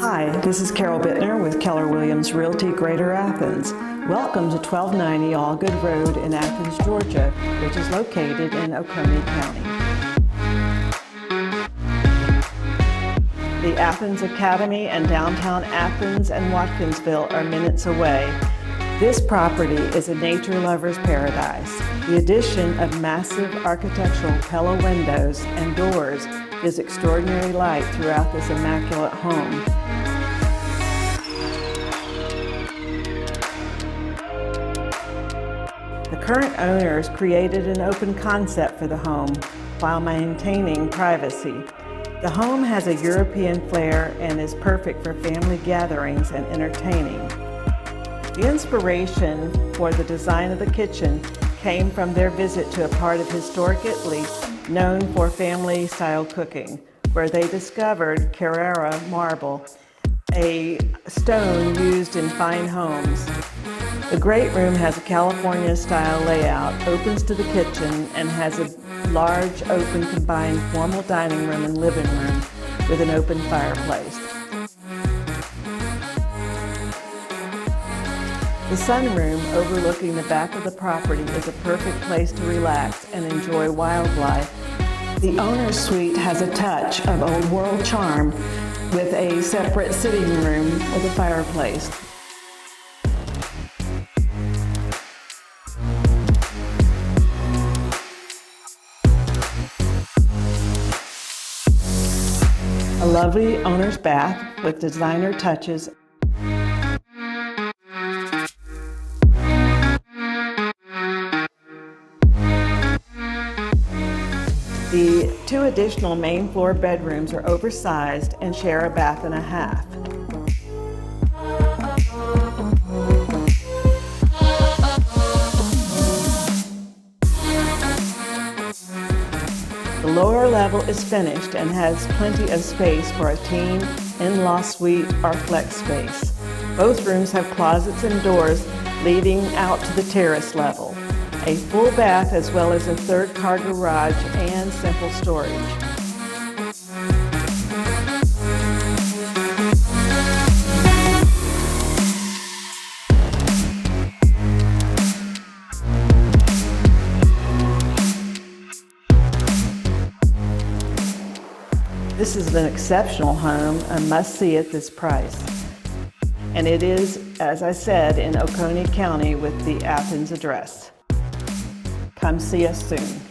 Hi, this is Carol Bittner with Keller Williams Realty Greater Athens. Welcome to 1290 Allgood Road in Athens, Georgia, which is located in Oconee County. The Athens Academy and downtown Athens and Watkinsville are minutes away. This property is a nature lover's paradise. The addition of massive architectural Pella windows and doors gives extraordinary light throughout this immaculate home. The current owners created an open concept for the home while maintaining privacy. The home has a European flair and is perfect for family gatherings and entertaining. The inspiration for the design of the kitchen came from their visit to a part of historic Italy known for family-style cooking, where they discovered Carrara marble, a stone used in fine homes. The great room has a California-style layout, opens to the kitchen, and has a large open combined formal dining room and living room with an open fireplace. The sunroom overlooking the back of the property is a perfect place to relax and enjoy wildlife. The owner's suite has a touch of old world charm with a separate sitting room with a fireplace. A lovely owner's bath with designer touches. The two additional main floor bedrooms are oversized and share a bath and a half. The lower level is finished and has plenty of space for a teen, in-law suite, or flex space. Both rooms have closets and doors leading out to the terrace level. A full bath as well as a third car garage and simple storage. This is an exceptional home, a must-see at this price. And it is, as I said, in Oconee County with the Athens address. Come see us soon.